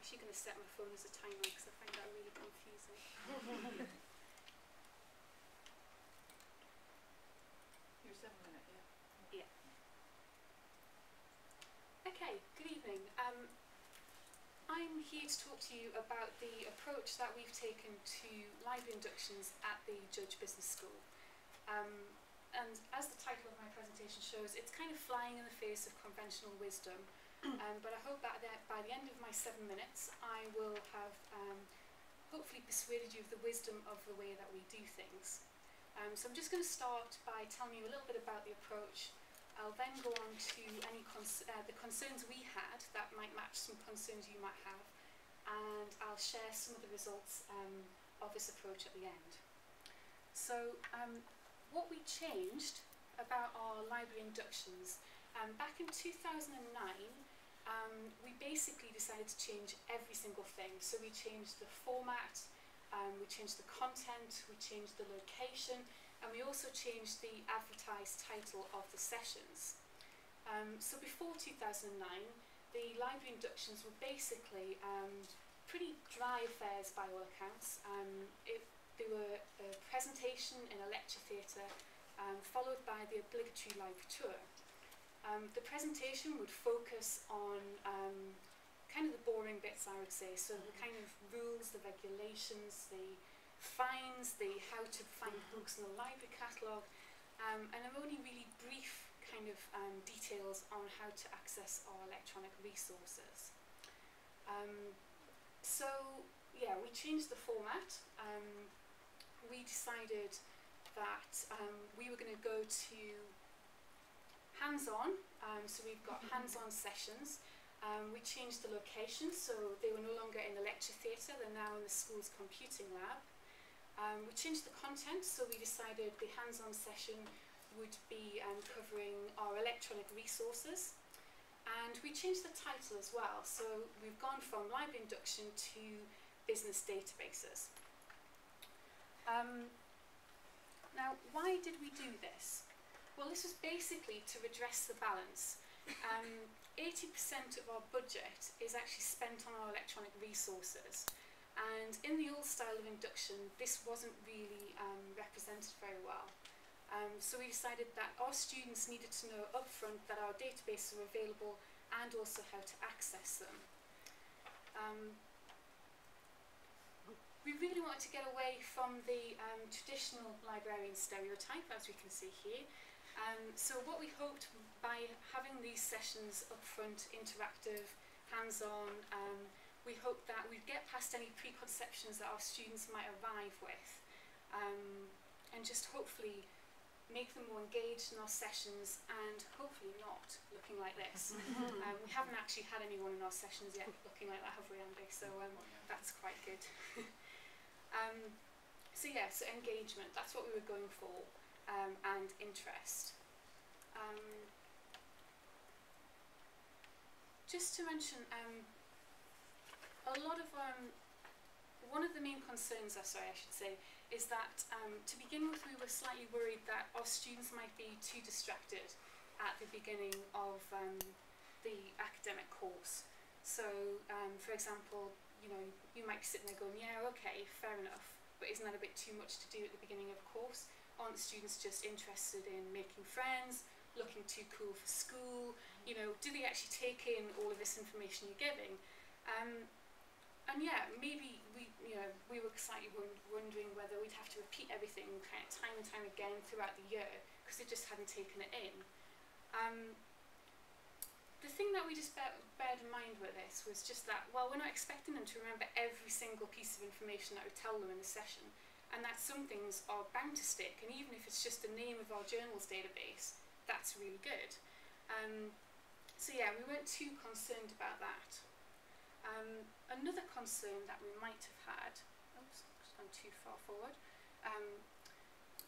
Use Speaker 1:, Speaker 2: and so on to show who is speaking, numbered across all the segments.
Speaker 1: actually going to set my phone as a timer because I find that really confusing.
Speaker 2: Your 7 minute,
Speaker 1: Yeah. Okay, good evening. I'm here to talk to you about the approach that we've taken to library inductions at the Judge Business School. And as the title of my presentation shows, it's kind of flying in the face of conventional wisdom. But I hope that by the end of my 7 minutes, I will have hopefully persuaded you of the wisdom of the way that we do things. So I'm just going to start by telling you a little bit about the approach. I'll then go on to any the concerns we had that might match some concerns you might have, and I'll share some of the results of this approach at the end. So what we changed about our library inductions, back in 2009, we basically decided to change every single thing. So we changed the format, we changed the content, we changed the location, and we also changed the advertised title of the sessions. So before 2009, the library inductions were basically pretty dry affairs by all accounts. They were a presentation in a lecture theatre, followed by the obligatory library tour. The presentation would focus on kind of the boring bits, I would say, so the kind of rules, the regulations, the fines, the how to find books in the library catalogue, and only really brief kind of details on how to access our electronic resources. So yeah, we changed the format. We decided that we were going to go to hands-on, so we've got hands-on sessions. We changed the location, so they were no longer in the lecture theatre, they're now in the school's computing lab. We changed the content, so we decided the hands-on session would be covering our electronic resources. And we changed the title as well, so we've gone from library induction to business databases. Now, why did we do this? Well, this was basically to redress the balance. 80% of our budget is actually spent on our electronic resources. And in the old style of induction, this wasn't really represented very well. So we decided that our students needed to know upfront that our databases were available and also how to access them. We really wanted to get away from the traditional librarian stereotype, as we can see here. So what we hoped by having these sessions upfront, interactive, hands-on, we hoped that we'd get past any preconceptions that our students might arrive with, and just hopefully make them more engaged in our sessions, and hopefully not looking like this. We haven't actually had anyone in our sessions yet looking like that, have we, Andy? So that's quite good. So yeah, so engagement, that's what we were going for, and interest. Just to mention, a lot of one of the main concerns, I should say, is that to begin with, we were slightly worried that our students might be too distracted at the beginning of the academic course. So, for example, you might be sitting there going, yeah, okay, fair enough, but isn't that a bit too much to do at the beginning of a course? Aren't the students just interested in making friends, looking too cool for school? Do they actually take in all of this information you're giving? And yeah, maybe we were slightly wondering whether we'd have to repeat everything kind of time and time again throughout the year because they just hadn't taken it in. The thing that we just bared in mind with this was just that, well, we're not expecting them to remember every single piece of information that we tell them in the session, and that some things are bound to stick, and even if it's just the name of our journals database, that's really good. So yeah, we weren't too concerned about that. Another concern that we might have had, oops, I've gone too far forward,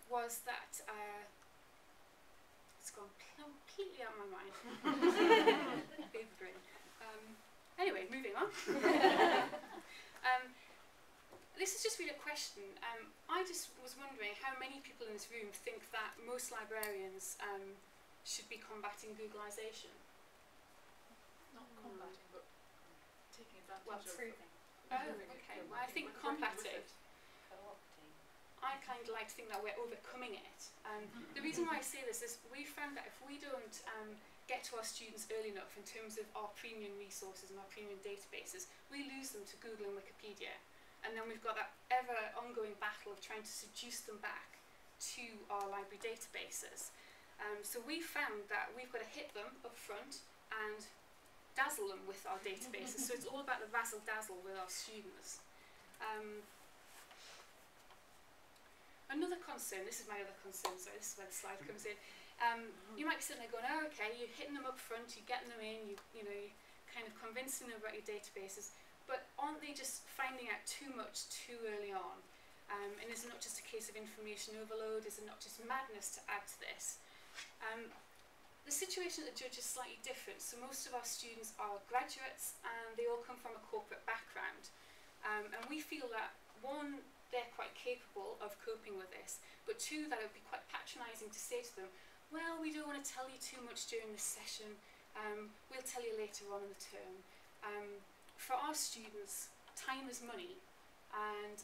Speaker 1: was that, it's gone completely out of my mind. Big brain. Anyway, moving on. This is just really a question. I just was wondering how many people in this room think that most librarians should be combating Googlisation.
Speaker 2: Not combating, but taking advantage
Speaker 1: Well,
Speaker 2: of.
Speaker 3: Proving.
Speaker 1: Okay. Well, I think combative.
Speaker 3: Co-opting.
Speaker 1: I kind of like to think that we're overcoming it. The reason why I say this is we found that if we don't get to our students early enough in terms of our premium resources and our premium databases, we lose them to Google and Wikipedia. And then we've got that ever ongoing battle of trying to seduce them back to our library databases. So we found that we've got to hit them up front and dazzle them with our databases. So it's all about the razzle-dazzle with our students. Another concern, this is my other concern, sorry, this is where the slide comes in. You might be sitting there going, oh, okay, you're hitting them up front, you're getting them in, you know, you're kind of convincing them about your databases, but aren't they just finding out too much too early on? And is it not just a case of information overload? Is it not just madness to add to this? The situation at the Judge is slightly different. So most of our students are graduates and they all come from a corporate background. And we feel that, one, they're quite capable of coping with this, but two, that it would be quite patronising to say to them, well, we don't want to tell you too much during this session, we'll tell you later on in the term. For our students, time is money, and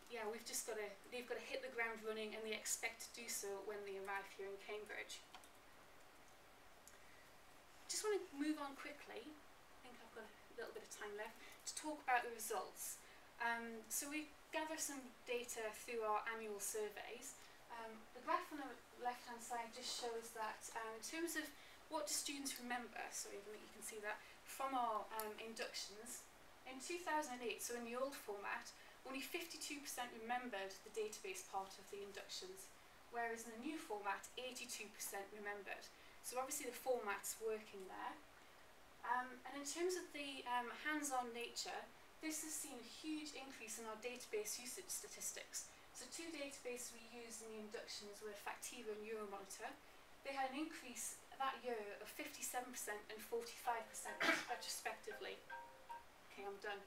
Speaker 1: yeah, they've got to hit the ground running, and they expect to do so when they arrive here in Cambridge. Just want to move on quickly, I think I've got a little bit of time left, to talk about the results. So we gather some data through our annual surveys. The graph on the left-hand side just shows that in terms of what do students remember, sorry, you can see that, from our inductions, in 2008, so in the old format, only 52% remembered the database part of the inductions, whereas in the new format, 82% remembered. So obviously the format's working there. And in terms of the hands-on nature, this has seen a huge increase in our database usage statistics. So two databases we used in the inductions were Factiva and Euromonitor. They had an increase that year of 57% and 45% respectively. Okay, I'm done.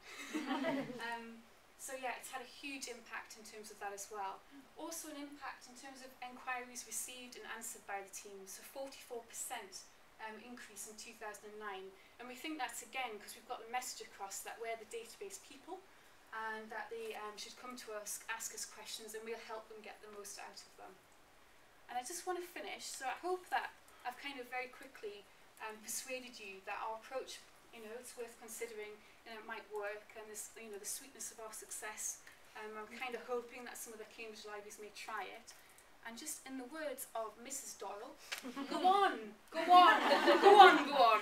Speaker 1: So yeah, it's had a huge impact in terms of that as well. Also an impact in terms of enquiries received and answered by the team. So 44% increase in 2009. And we think that's again because we've got the message across that we're the database people and that they should come to us, ask us questions, and we'll help them get the most out of them. And I just want to finish, so I hope that I've kind of very quickly persuaded you that our approach, you know, it's worth considering, and it might work, and this, you know, the sweetness of our success. I'm kind of hoping that some of the Cambridge libraries may try it. And just in the words of Mrs. Doyle, go on, go on, go on, go on.